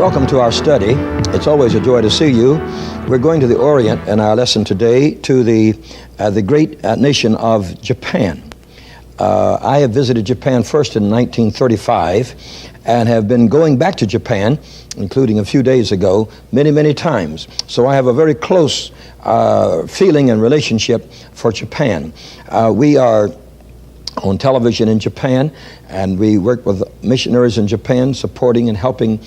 Welcome to our study. It's always a joy to see you. We're going to the Orient in our lesson today, to the great nation of Japan. I have visited Japan first in 1935 and have been going back to Japan, including a few days ago, many, many times. So I have a very close feeling and relationship for Japan. We are on television in Japan, and we work with missionaries in Japan, supporting and helping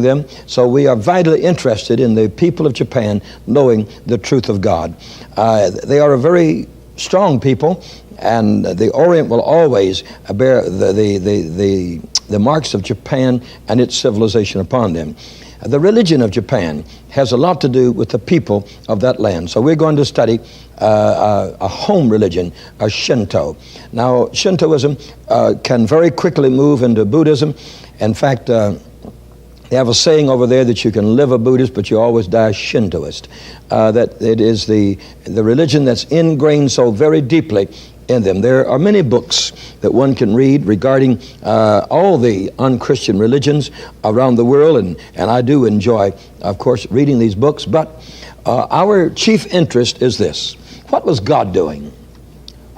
them. So we are vitally interested in the people of Japan knowing the truth of God. They are a very strong people, and the Orient will always bear the marks of Japan and its civilization upon them. The religion of Japan has a lot to do with the people of that land. So we're going to study a home religion, a Shinto. Now, Shintoism can very quickly move into Buddhism. In fact, they have a saying over there that you can live a Buddhist, but you always die a Shintoist. That it is the religion that's ingrained so very deeply in them. There are many books that one can read regarding all the unchristian religions around the world, and I do enjoy, of course, reading these books. But our chief interest is this: what was God doing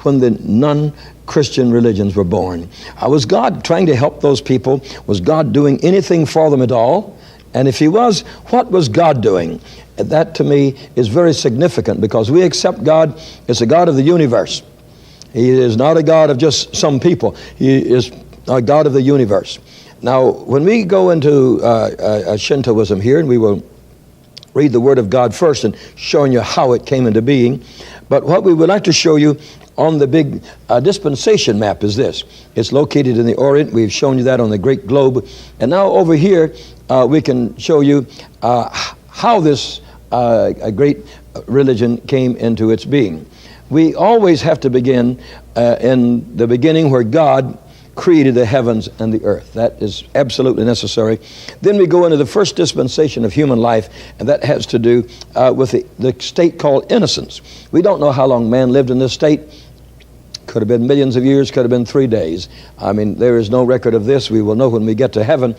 when the non-Christian religions were born? Was God trying to help those people? Was God doing anything for them at all? And if He was, what was God doing? And that, to me, is very significant, because we accept God as the God of the universe. He is not a God of just some people. He is a God of the universe. Now, when we go into Shintoism here, and we will read the Word of God first and showing you how it came into being, but what we would like to show you on the big dispensation map is this. It's located in the Orient. We've shown you that on the great globe. And now over here, we can show you how this great religion came into its being. We always have to begin in the beginning, where God created the heavens and the earth. That is absolutely necessary. Then we go into the first dispensation of human life, and that has to do with the state called innocence. We don't know how long man lived in this state. Could have been millions of years, could have been 3 days. I mean, there is no record of this. We will know when we get to heaven.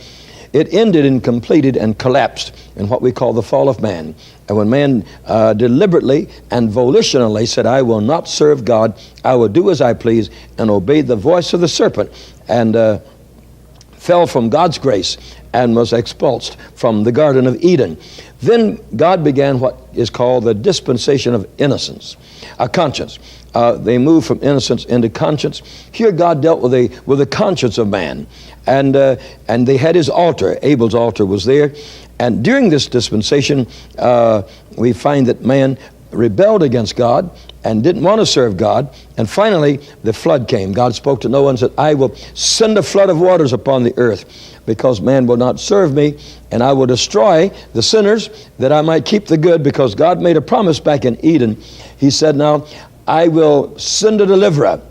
It ended and completed and collapsed in what we call the fall of man. And when man deliberately and volitionally said, I will not serve God, I will do as I please, and obeyed the voice of the serpent, and fell from God's grace and was expulsed from the Garden of Eden. Then God began what is called the dispensation of innocence, a conscience. They moved from innocence into conscience. Here God dealt with the conscience of man. And they had his altar. Abel's altar was there. And during this dispensation, we find that man rebelled against God and didn't want to serve God. And finally, the flood came. God spoke to Noah and said, I will send a flood of waters upon the earth, because man will not serve me, and I will destroy the sinners that I might keep the good, because God made a promise back in Eden. He said, now, I will send a deliverer.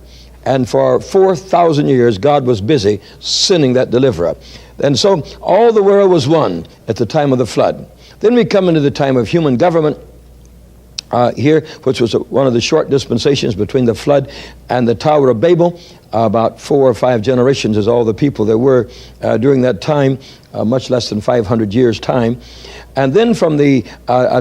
And for 4,000 years, God was busy sending that deliverer. And so all the world was one at the time of the flood. Then we come into the time of human government here, which was one of the short dispensations between the flood and the Tower of Babel. About 4 or 5 generations is all the people there were during that time, much less than 500 years' time. And then from the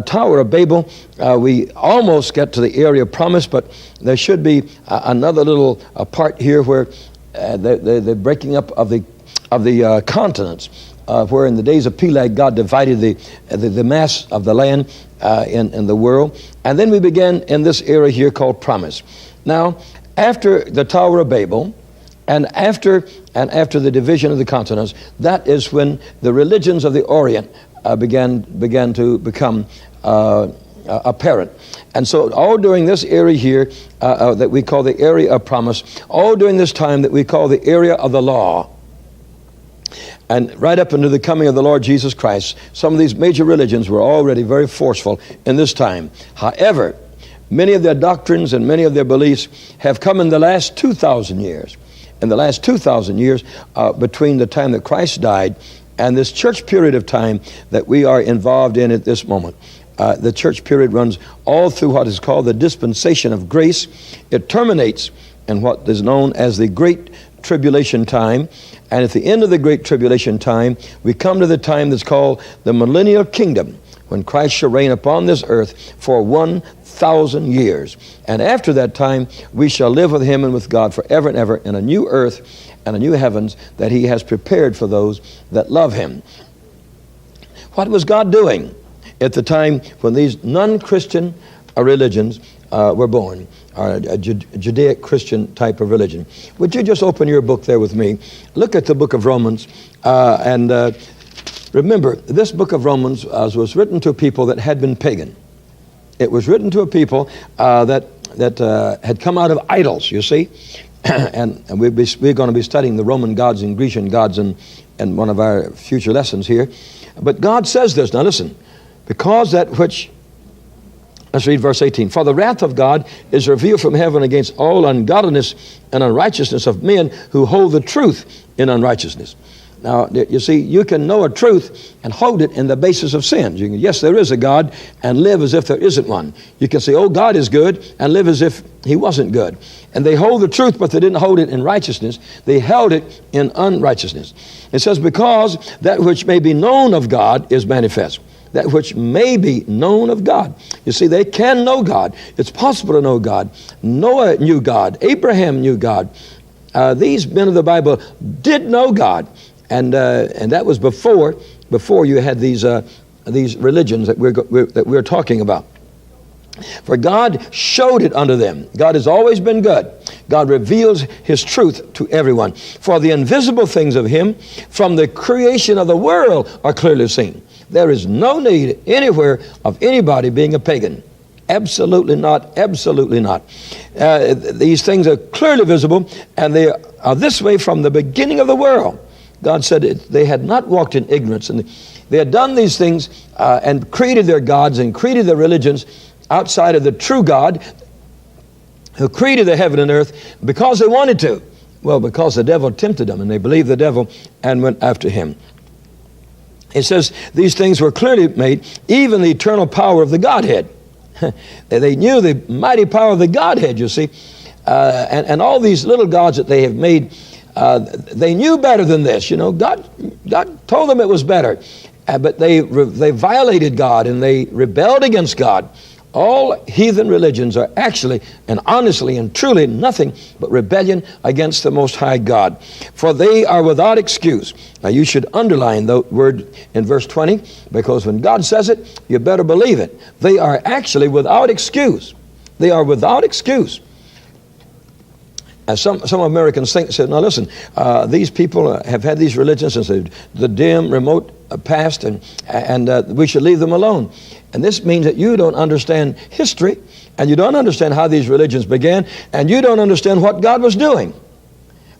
Tower of Babel, we almost get to the area of promise, but there should be another little part here where the breaking up of the continents, where in the days of Peleg, God divided the mass of the land in the world. And then we begin in this area here called promise. Now, after the Tower of Babel, and after the division of the continents, that is when the religions of the Orient began to become apparent. And so all during this area here that we call the area of promise, all during this time that we call the area of the law, and right up into the coming of the Lord Jesus Christ, some of these major religions were already very forceful in this time. However, many of their doctrines and many of their beliefs have come in the last 2,000 years. In the last 2,000 years, between the time that Christ died and this church period of time that we are involved in at this moment. The church period runs all through what is called the dispensation of grace. It terminates in what is known as the Great tribulation time. And at the end of the great tribulation time, we come to the time that's called the millennial kingdom, when Christ shall reign upon this earth for 1,000 years. And after that time, we shall live with him and with God forever and ever in a new earth and a new heavens that he has prepared for those that love him. What was God doing at the time when these non-Christian religions were born, or a Judaic Christian type of religion? Would you just open your book there with me? Look at the book of Romans, and remember, this book of Romans was written to people that had been pagan. It was written to a people that had come out of idols, you see. and we're going to be studying the Roman gods and Grecian gods in one of our future lessons here. But God says this. Now listen. Because that which... Let's read verse 18. For the wrath of God is revealed from heaven against all ungodliness and unrighteousness of men who hold the truth in unrighteousness. Now, you see, you can know a truth and hold it in the basis of sins. You can, yes, there is a God, and live as if there isn't one. You can say, oh, God is good, and live as if he wasn't good. And they hold the truth, but they didn't hold it in righteousness. They held it in unrighteousness. It says, because that which may be known of God is manifest. That which may be known of God. You see, they can know God. It's possible to know God. Noah knew God. Abraham knew God. These men of the Bible did know God. And that was before you had these religions that we're talking about. For God showed it unto them. God has always been good. God reveals his truth to everyone. For the invisible things of him from the creation of the world are clearly seen. There is no need anywhere of anybody being a pagan. Absolutely not. Absolutely not. These things are clearly visible, and they are this way from the beginning of the world. God said they had not walked in ignorance, and they had done these things and created their gods and created their religions outside of the true God who created the heaven and earth because they wanted to. Well, because the devil tempted them, and they believed the devil and went after him. It says these things were clearly made, even the eternal power of the Godhead. They knew the mighty power of the Godhead, you see. And all these little gods that they have made, they knew better than this. You know, God told them it was better. But they violated God, and they rebelled against God. All heathen religions are actually and honestly and truly nothing but rebellion against the Most High God. For they are without excuse. Now you should underline the word in verse 20, because when God says it, you better believe it. They are actually without excuse. They are without excuse. As some Americans said, now listen, these people have had these religions since the dim, remote past, and we should leave them alone. And this means that you don't understand history, and you don't understand how these religions began, and you don't understand what God was doing.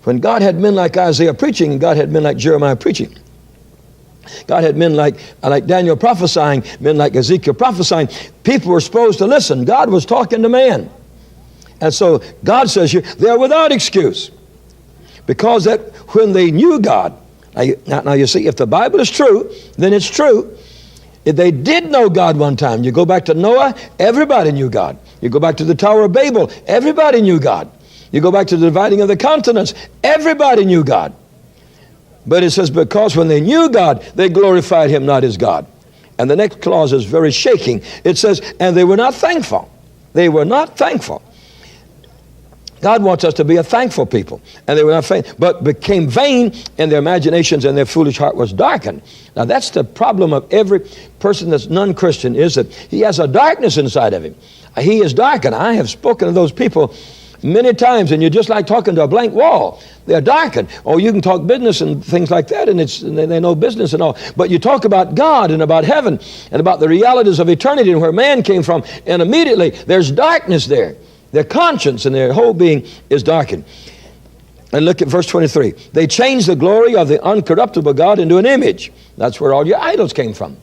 When God had men like Isaiah preaching, and God had men like Jeremiah preaching, God had men like Daniel prophesying, men like Ezekiel prophesying, people were supposed to listen. God was talking to man. And so God says here, they're without excuse. Because that when they knew God, now you see, if the Bible is true, then it's true. If they did know God one time, you go back to Noah, everybody knew God. You go back to the Tower of Babel, everybody knew God. You go back to the dividing of the continents, everybody knew God. But it says, because when they knew God, they glorified him not as God. And the next clause is very shaking. It says, and they were not thankful. They were not thankful. God wants us to be a thankful people. And they were not thankful, but became vain in their imaginations, and their foolish heart was darkened. Now that's the problem of every person that's non-Christian, is that he has a darkness inside of him. He is darkened. I have spoken to those people many times, and you're just like talking to a blank wall. They're darkened. Oh, you can talk business and things like that, and they know business and all. But you talk about God and about heaven and about the realities of eternity and where man came from, and immediately there's darkness there. Their conscience and their whole being is darkened. And look at verse 23. They changed the glory of the uncorruptible God into an image. That's where all your idols came from.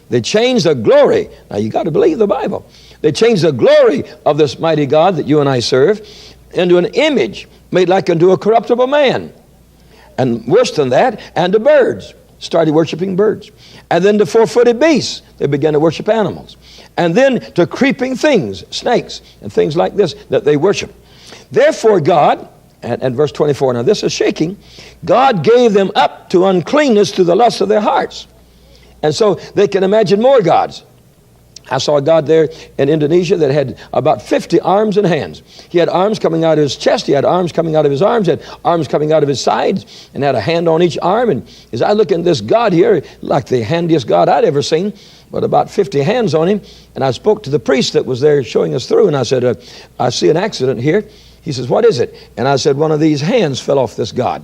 They changed the glory. Now you got to believe the Bible. They changed the glory of this mighty God that you and I serve into an image made like unto a corruptible man. And worse than that, and to birds. Started worshiping birds. And then to four-footed beasts. They began to worship animals. And then to creeping things, snakes, and things like this that they worship. Therefore God And verse 24, now this is shaking. God gave them up to uncleanness through the lust of their hearts. And so they can imagine more gods. I saw a god there in Indonesia that had about 50 arms and hands. He had arms coming out of his chest. He had arms coming out of his arms. He had arms coming out of his sides, and had a hand on each arm. And as I look at this god here, like the handiest god I'd ever seen, but about 50 hands on him. And I spoke to the priest that was there showing us through, and I said, I see an accident here. He says, what is it? And I said, one of these hands fell off this god.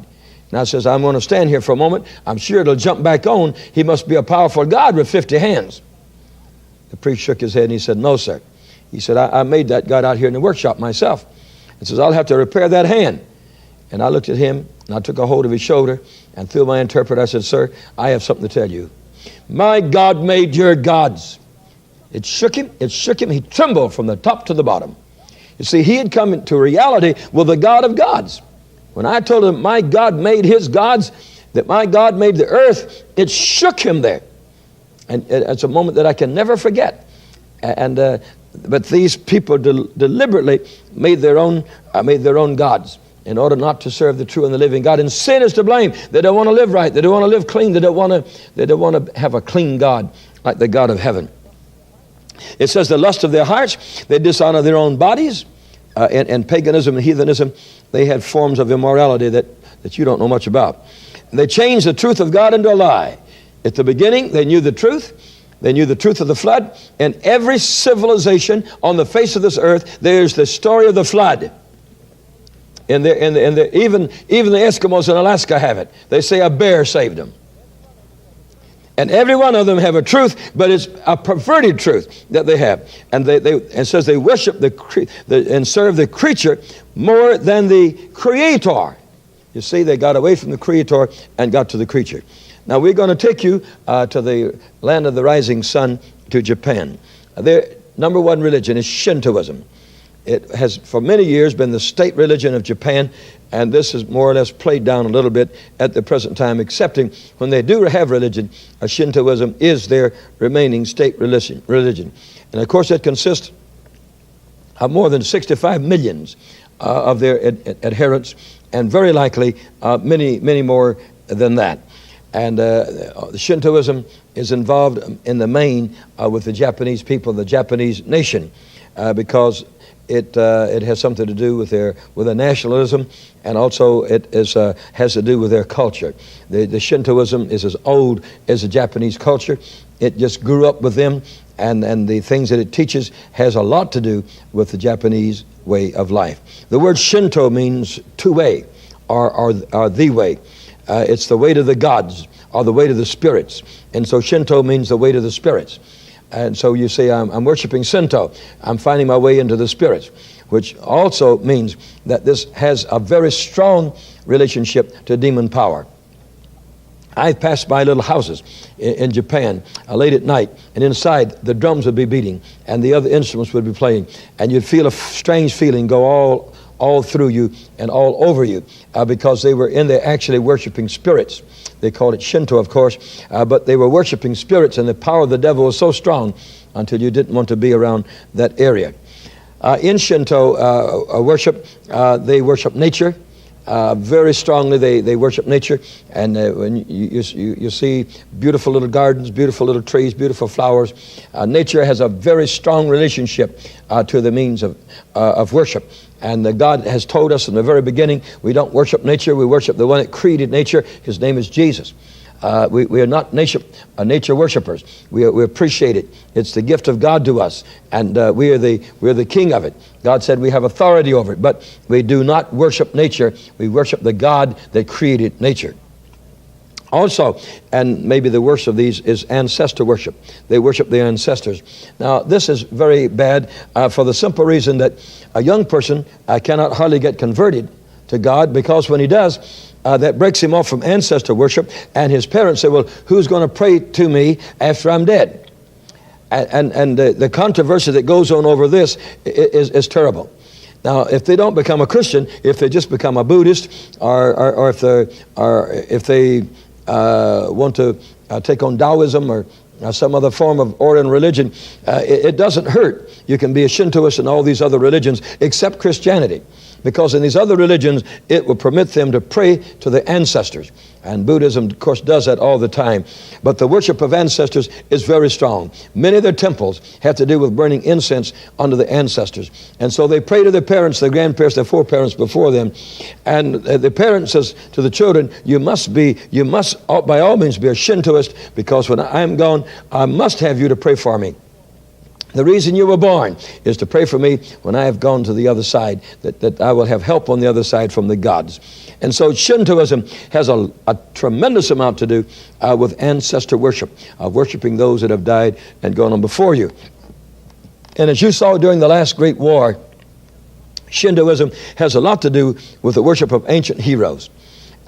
And I says, I'm going to stand here for a moment. I'm sure it'll jump back on. He must be a powerful god with 50 hands. The priest shook his head and he said, no, sir. He said, I made that god out here in the workshop myself. He says, I'll have to repair that hand. And I looked at him and I took a hold of his shoulder, and through my interpreter I said, sir, I have something to tell you. My God made your gods. It shook him. He trembled from the top to the bottom. You see, he had come into reality with the God of gods. When I told him my God made his gods, that my God made the earth, it shook him there. And it's a moment that I can never forget. But these people deliberately made their own gods in order not to serve the true and the living God. And sin is to blame. They don't want to live right. They don't want to live clean. They don't want to have a clean God like the God of heaven. It says the lust of their hearts, they dishonor their own bodies. And paganism and heathenism, they had forms of immorality that you don't know much about. And they changed the truth of God into a lie. At the beginning, they knew the truth. They knew the truth of the flood. And every civilization on the face of this earth, there's the story of the flood. Even the Eskimos in Alaska have it. They say a bear saved them. And every one of them have a truth, but it's a perverted truth that they have. And it says they worship and serve the creature more than the Creator. You see, they got away from the Creator and got to the creature. Now we're going to take you to the land of the rising sun, to Japan. Their number one religion is Shintoism. It has for many years been the state religion of Japan, and this is more or less played down a little bit at the present time, excepting when they do have religion, Shintoism is their remaining state religion. And of course it consists of more than 65 million of their adherents, and very likely many more than that. And Shintoism is involved in the main with the Japanese people, the Japanese nation, because it has something to do with their nationalism, and also it has to do with their culture. The Shintoism is as old as the Japanese culture. It just grew up with them, and the things that it teaches has a lot to do with the Japanese way of life. The word Shinto means to way, or the way. It's the way to the gods, or the way to the spirits. And so Shinto means the way to the spirits. And so you say, I'm worshiping Shinto. I'm finding my way into the spirits, which also means that this has a very strong relationship to demon power. I've passed by little houses in Japan late at night, and inside the drums would be beating and the other instruments would be playing, and you'd feel a strange feeling go all through you and all over you, because they were in there actually worshiping spirits. They called it Shinto, of course, but they were worshiping spirits, and the power of the devil was so strong until you didn't want to be around that area. In Shinto worship, they worship nature. Very strongly they worship nature, and when you see beautiful little gardens, beautiful little trees, beautiful flowers, nature has a very strong relationship to the means of worship. And God has told us in the very beginning, we don't worship nature, we worship the one that created nature. His name is Jesus. We are not nature worshipers. We appreciate it. It's the gift of God to us, and we're the king of it. God said we have authority over it, but we do not worship nature. We worship the God that created nature. Also, and maybe the worst of these, is ancestor worship. They worship their ancestors. Now, this is very bad for the simple reason that a young person cannot hardly get converted to God, because when he does, that breaks him off from ancestor worship, and his parents say, well, who's going to pray to me after I'm dead? And the controversy that goes on over this is terrible. Now, if they don't become a Christian, if they just become a Buddhist, or if they want to take on Taoism or some other form of Oriental religion, it doesn't hurt. You can be a Shintoist and all these other religions except Christianity, because in these other religions, it will permit them to pray to the ancestors. And Buddhism, of course, does that all the time. But the worship of ancestors is very strong. Many of their temples have to do with burning incense unto the ancestors. And so they pray to their parents, their grandparents, their foreparents before them. And the parent says to the children, you must by all means be a Shintoist, because when I'm gone, I must have you to pray for me. The reason you were born is to pray for me when I have gone to the other side, that I will have help on the other side from the gods. And so Shintoism has a tremendous amount to do with ancestor worship, worshiping those that have died and gone on before you. And as you saw during the last great war, Shintoism has a lot to do with the worship of ancient heroes.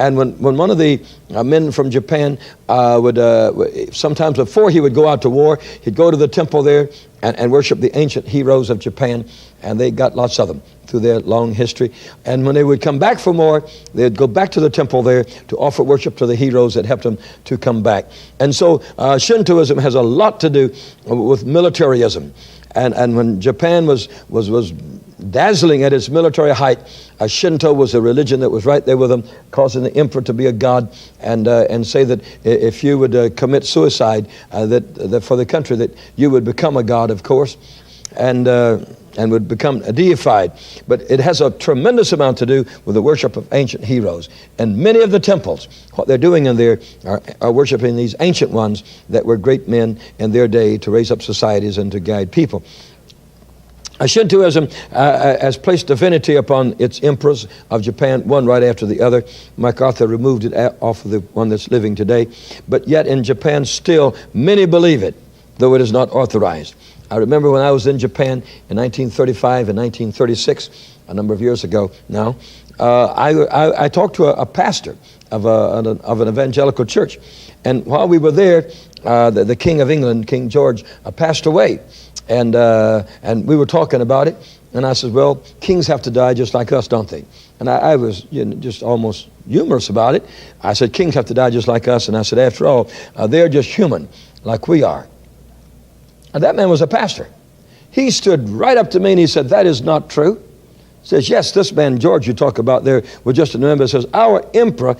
And when one of the men from Japan would sometimes before he would go out to war, he'd go to the temple there and worship the ancient heroes of Japan, and they got lots of them through their long history. And when they would come back from war, they'd go back to the temple there to offer worship to the heroes that helped them to come back. And so Shintoism has a lot to do with militarism. And when Japan was dazzling at its military height, Shinto was a religion that was right there with them, causing the emperor to be a god, and say that if you would commit suicide, that for the country, that you would become a god, of course, and would become deified. But it has a tremendous amount to do with the worship of ancient heroes. And many of the temples, what they're doing in there are worshiping these ancient ones that were great men in their day to raise up societies and to guide people. Shintoism has placed divinity upon its emperors of Japan, one right after the other. MacArthur removed it off of the one that's living today. But yet in Japan still, many believe it, though it is not authorized. I remember when I was in Japan in 1935 and 1936, a number of years ago now, I talked to a pastor of an evangelical church. And while we were there, the King of England, King George, passed away. And we were talking about it, and I said, well, kings have to die just like us, don't they? And I was just almost humorous about it. I said, kings have to die just like us. And I said, after all, they're just human like we are. And that man was a pastor. He stood right up to me and he said, that is not true. He says, yes, this man George you talk about there was just a member. Says, our emperor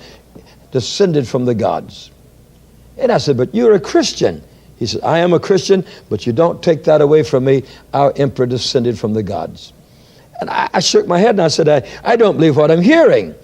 descended from the gods. And I said, but you're a Christian. He said, I am a Christian, but you don't take that away from me. Our emperor descended from the gods. And I shook my head and I said, I don't believe what I'm hearing.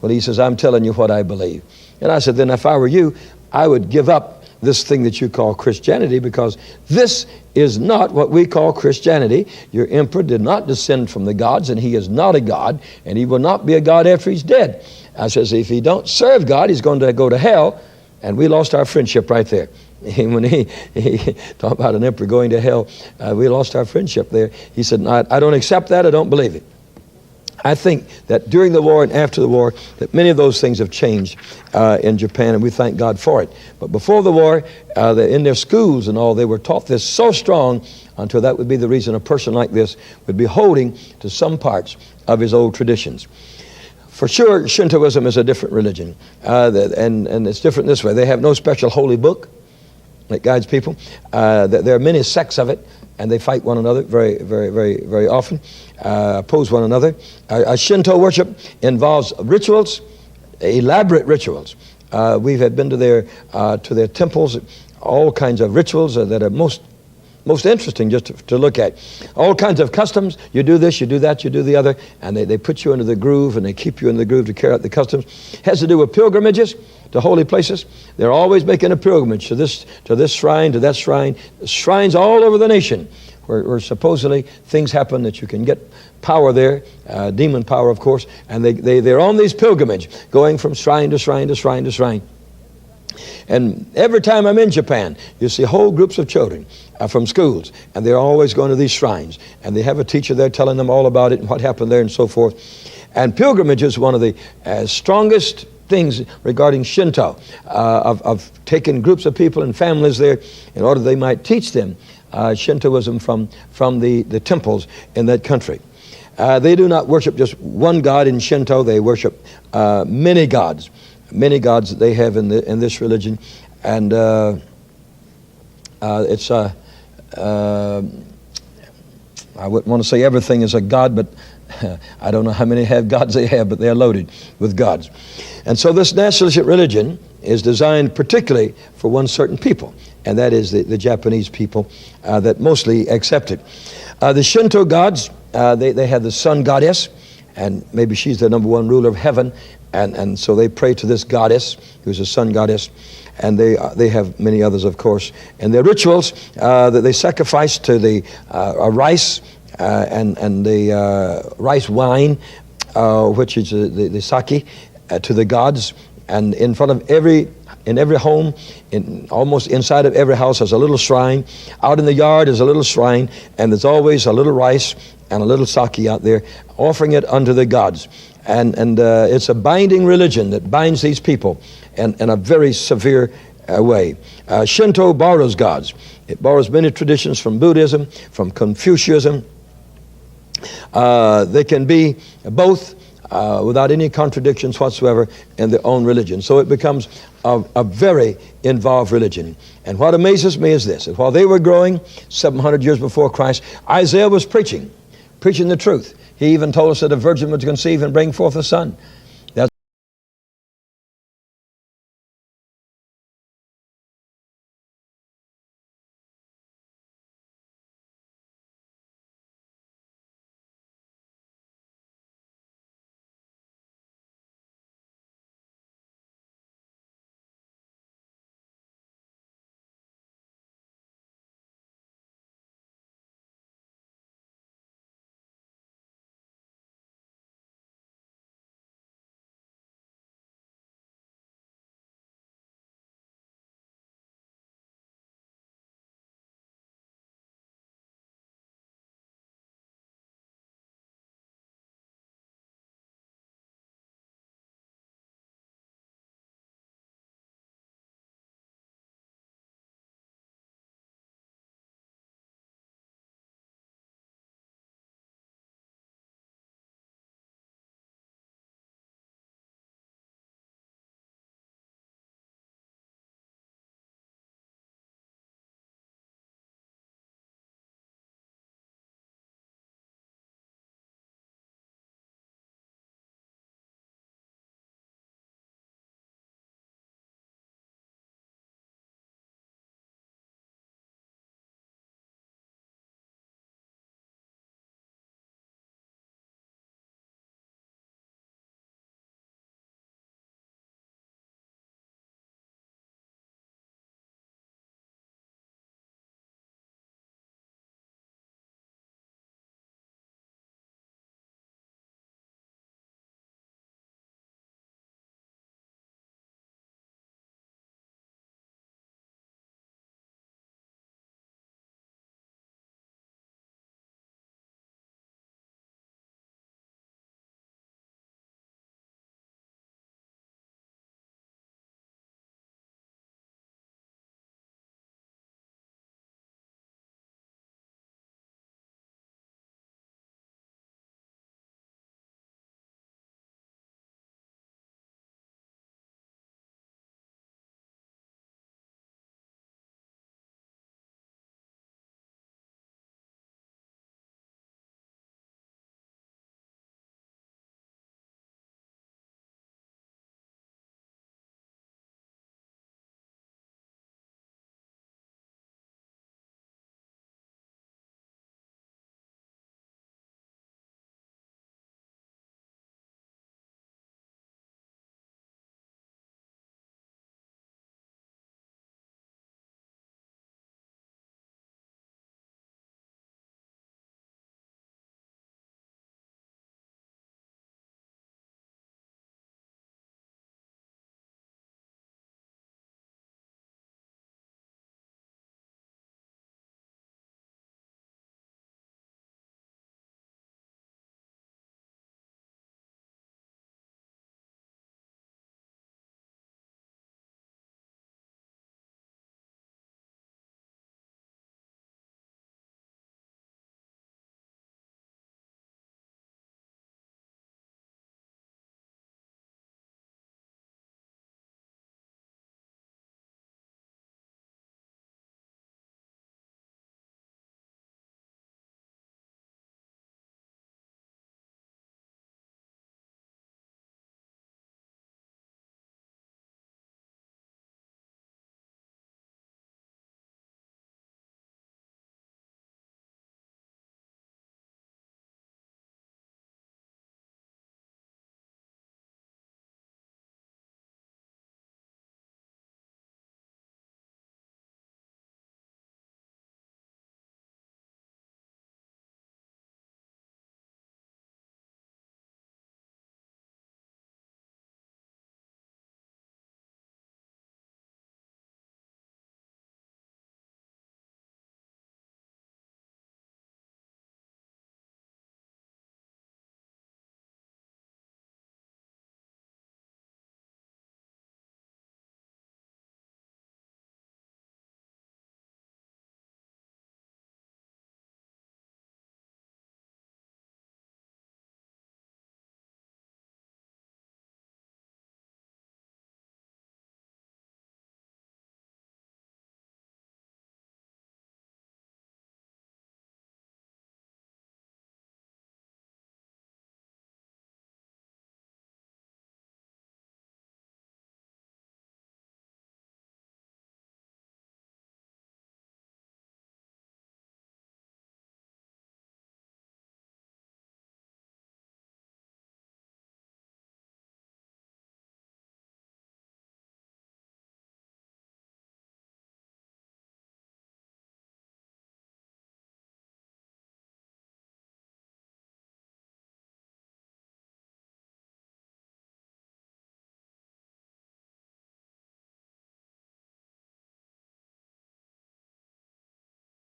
Well, he says, I'm telling you what I believe. And I said, then if I were you, I would give up this thing that you call Christianity, because this is not what we call Christianity. Your emperor did not descend from the gods, and he is not a god, and he will not be a god after he's dead. I says, if he don't serve God, he's going to go to hell. And we lost our friendship right there. When he talked about an emperor going to hell, we lost our friendship there. He said, no, I don't accept that. I don't believe it. I think that during the war and after the war, that many of those things have changed in Japan, and we thank God for it. But before the war, in their schools and all, they were taught this so strong until that would be the reason a person like this would be holding to some parts of his old traditions. For sure, Shintoism is a different religion, and it's different this way. They have no special holy book that guides people. There are many sects of it, and they fight one another very, very, very, very often, oppose one another. Shinto worship involves rituals, elaborate rituals. We have been to their temples, all kinds of rituals that are most interesting just to look at. All kinds of customs. You do this, you do that, you do the other, and they put you into the groove, and they keep you in the groove to carry out the customs. Has to do with pilgrimages to holy places. They're always making a pilgrimage to this shrine, to that shrine. Shrines all over the nation where supposedly things happen that you can get power there, demon power, of course, and they're on these pilgrimage, going from shrine to shrine to shrine to shrine. And every time I'm in Japan, you see whole groups of children from schools, and they're always going to these shrines, and they have a teacher there telling them all about it and what happened there and so forth. And pilgrimage is one of the strongest things regarding Shinto, of taking groups of people and families there in order they might teach them Shintoism from the temples in that country. They do not worship just one god in Shinto. They worship many gods that they have in this religion. And it's I wouldn't want to say everything is a god, but I don't know how many gods they have, but they're loaded with gods. And so this nationalistic religion is designed particularly for one certain people, and that is the Japanese people that mostly accept it. The Shinto gods, they have the sun goddess, and maybe she's the number one ruler of heaven, and so they pray to this goddess, who's a sun goddess, and they have many others, of course. And their rituals that they sacrifice to the rice and the rice wine, which is the sake, to the gods, and in front of every home, almost inside of every house, there's a little shrine. Out in the yard is a little shrine, and there's always a little rice and a little sake out there, offering it unto the gods. And it's a binding religion that binds these people in a very severe way. Shinto borrows gods. It borrows many traditions from Buddhism, from Confucianism. They can be both without any contradictions whatsoever in their own religion. So it becomes a very involved religion. And what amazes me is this: that while they were growing 700 years before Christ, Isaiah was preaching the truth. He even told us that a virgin would conceive and bring forth a son.